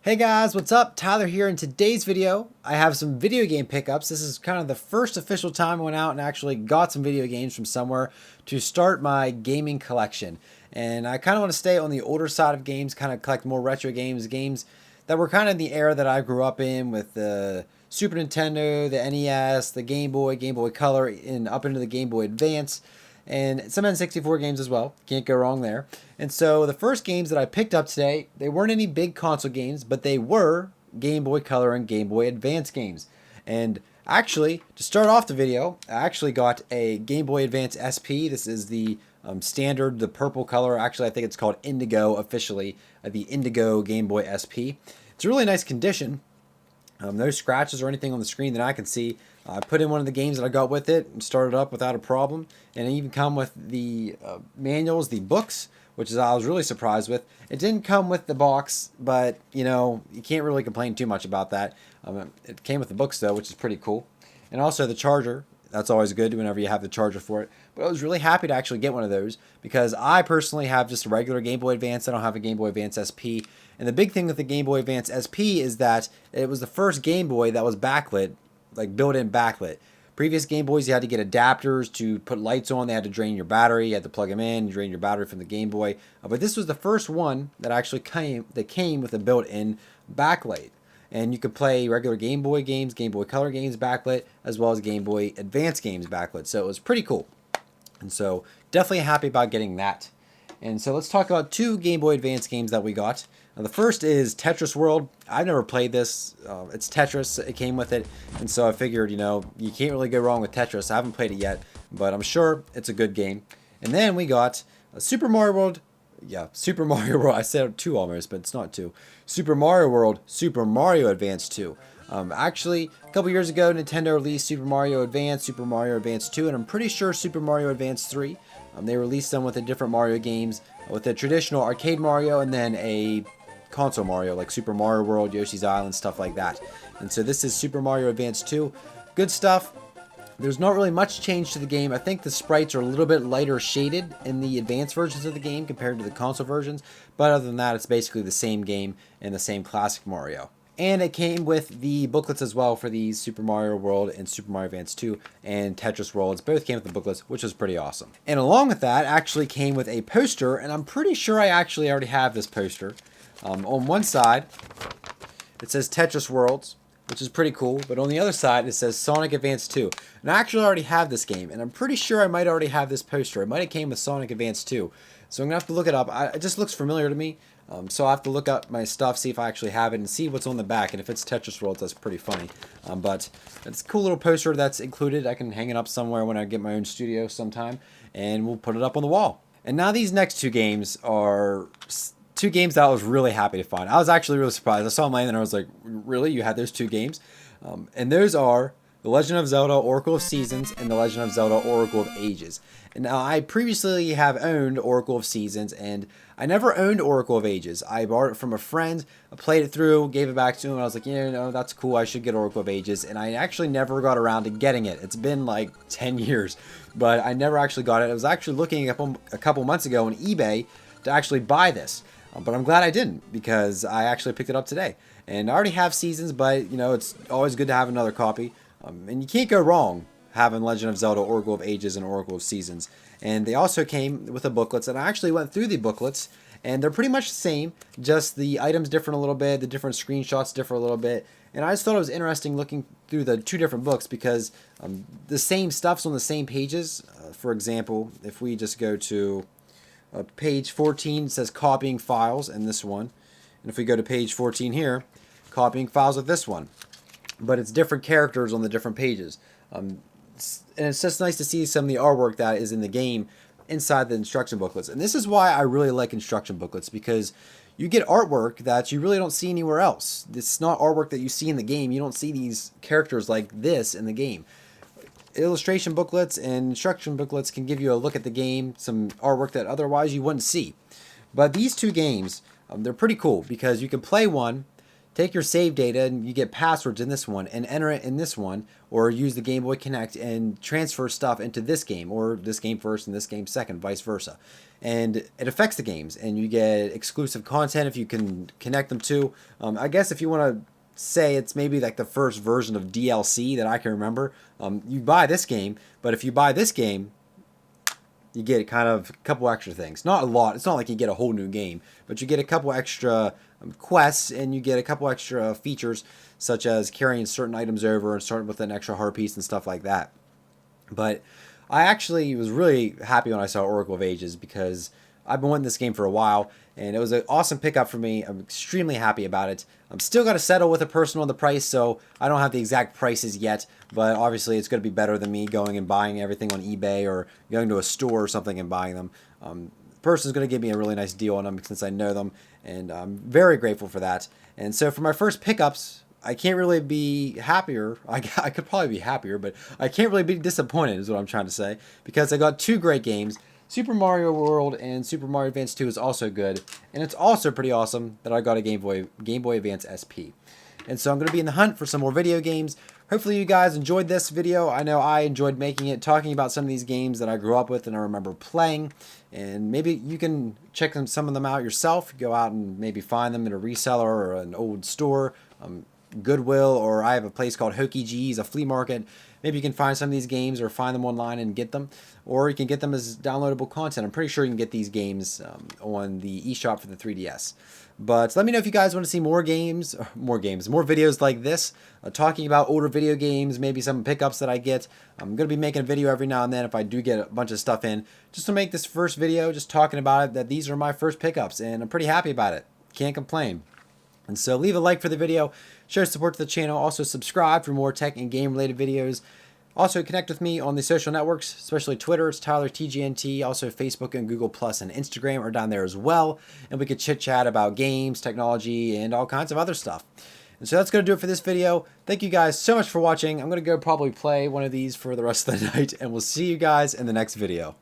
Hey guys, what's up? Tyler here. In today's video, I have some video game pickups. This is kind of the first official time I went out and actually got some video games from somewhere to start my gaming collection. And I kind of want to stay on the older side of games, kind of collect more retro games, games that were kind of the era that I grew up in with the Super Nintendo, the NES, the Game Boy, Game Boy Color, and up into the Game Boy Advance and some N64 games as well. Can't go wrong there. And so the first games that I picked up today, they weren't any big console games, but they were Game Boy Color and Game Boy Advance games. And actually, to start off the video, I actually got a Game Boy Advance SP. This is the standard, the purple color. Actually, I think it's called Indigo officially, the Indigo Game Boy SP. It's a really nice condition. No scratches or anything on the screen that I can see. I put in one of the games that I got with it and started up without a problem. And it even come with the manuals, the books, which is I was really surprised with. It didn't come with the box, but you know, you can't really complain too much about that. It came with the books though, which is pretty cool. And also the charger. That's always good whenever you have the charger for it. But I was really happy to actually get one of those because I personally have just a regular Game Boy Advance. I don't have a Game Boy Advance SP. And the big thing with the Game Boy Advance SP is that it was the first Game Boy that was backlit, like built-in backlit. Previous Game Boys, you had to get adapters to put lights on. They had to drain your battery. You had to plug them in, drain your battery from the Game Boy. But this was the first one that actually came with a built-in backlight. And you could play regular Game Boy games, Game Boy Color games backlit, as well as Game Boy Advance games backlit. So it was pretty cool. And so definitely happy about getting that. And so let's talk about two Game Boy Advance games that we got. Now, the first is Tetris World. I've never played this. It's Tetris. It came with it. And so I figured, you know, you can't really go wrong with Tetris. I haven't played it yet, but I'm sure it's a good game. And then we got Super Mario World. Yeah, Super Mario World. I said 2 almost, but it's not 2. Super Mario World, Super Mario Advance 2. Actually, a couple years ago, Nintendo released Super Mario Advance, Super Mario Advance 2, and I'm pretty sure Super Mario Advance 3. They released them with the different Mario games, with a traditional arcade Mario and then a console Mario, like Super Mario World, Yoshi's Island, stuff like that. And so this is Super Mario Advance 2. Good stuff. There's not really much change to the game. I think the sprites are a little bit lighter shaded in the advanced versions of the game compared to the console versions, but other than that, it's basically the same game and the same classic Mario. And it came with the booklets as well for the Super Mario World and Super Mario Advance 2 and Tetris Worlds. Both came with the booklets, which was pretty awesome. And along with that, actually came with a poster, and I'm pretty sure I actually already have this poster. On one side, it says Tetris Worlds, which is pretty cool, but on the other side it says Sonic Advance 2. And I actually already have this game, and I'm pretty sure I might already have this poster. It might have came with Sonic Advance 2. So I'm going to have to look it up. It just looks familiar to me, so I have to look up my stuff, see if I actually have it, and see what's on the back. And if it's Tetris Worlds, that's pretty funny. But it's a cool little poster that's included. I can hang it up somewhere when I get my own studio sometime, and we'll put it up on the wall. And now these next two games are two games that I was really happy to find. I was actually really surprised. I saw them laying and I was like, really? You had those two games? And those are The Legend of Zelda Oracle of Seasons and The Legend of Zelda Oracle of Ages. And now I previously have owned Oracle of Seasons, and I never owned Oracle of Ages. I borrowed it from a friend, I played it through, gave it back to him, and I was like, yeah, no, that's cool, I should get Oracle of Ages. And I actually never got around to getting it. It's been like 10 years, but I never actually got it. I was actually looking up a couple months ago on eBay to actually buy this. But I'm glad I didn't, because I actually picked it up today. And I already have Seasons, but, you know, it's always good to have another copy. And you can't go wrong having Legend of Zelda Oracle of Ages and Oracle of Seasons. And they also came with the booklets, and I actually went through the booklets, and they're pretty much the same, just the items different a little bit, the different screenshots differ a little bit. And I just thought it was interesting looking through the two different books, because the same stuff's on the same pages. For example, if we just go to page 14, it says copying files in this one. And if we go to page 14 here, copying files with this one. But it's different characters on the different pages. And it's just nice to see some of the artwork that is in the game inside the instruction booklets. And this is why I really like instruction booklets, because you get artwork that you really don't see anywhere else. It's not artwork that you see in the game. You don't see these characters like this in the game. Illustration booklets and instruction booklets can give you a look at the game, some artwork that otherwise you wouldn't see. But these two games, they're pretty cool, because you can play one, take your save data, and you get passwords in this one, and enter it in this one, or use the Game Boy Connect and transfer stuff into this game, or this game first and this game second, vice versa. and it affects the games, and you get exclusive content if you can connect them to. I guess if you want to say it's maybe like the first version of DLC that I can remember, you buy this game, but if you buy this game, you get kind of a couple extra things. Not a lot. It's not like you get a whole new game, but you get a couple extra quests, and you get a couple extra features, such as carrying certain items over and starting with an extra heart piece and stuff like that. But I actually was really happy when I saw Oracle of Ages, because I've been wanting this game for a while, and it was an awesome pickup for me. I'm extremely happy about it. I'm still got to settle with a person on the price, so I don't have the exact prices yet, but obviously it's going to be better than me going and buying everything on eBay or going to a store or something and buying them. The person's going to give me a really nice deal on them since I know them, and I'm very grateful for that. And so for my first pickups, I can't really be happier. I could probably be happier, but I can't really be disappointed is what I'm trying to say, because I got two great games. Super Mario World and Super Mario Advance 2 is also good, and it's also pretty awesome that I got a Game Boy Advance SP. And so I'm going to be in the hunt for some more video games. Hopefully you guys enjoyed this video. I know I enjoyed making it, talking about some of these games that I grew up with and I remember playing. And maybe you can check some of them out yourself. Go out and maybe find them in a reseller or an old store, Goodwill, or I have a place called Hokey G's, a flea market. Maybe you can find some of these games or find them online and get them, or you can get them as downloadable content. I'm pretty sure you can get these games on the eShop for the 3DS. But let me know if you guys want to see more videos like this, talking about older video games, maybe some pickups that I get. I'm going to be making a video every now and then if I do get a bunch of stuff in, just to make this first video, just talking about it, that these are my first pickups, and I'm pretty happy about it. Can't complain. And so leave a like for the video, show support to the channel, also subscribe for more tech and game related videos. Also connect with me on the social networks, especially Twitter, it's Tyler TGNT, also Facebook and Google Plus and Instagram are down there as well. And we could chit chat about games, technology, and all kinds of other stuff. And so that's going to do it for this video. Thank you guys so much for watching. I'm going to go probably play one of these for the rest of the night, and we'll see you guys in the next video.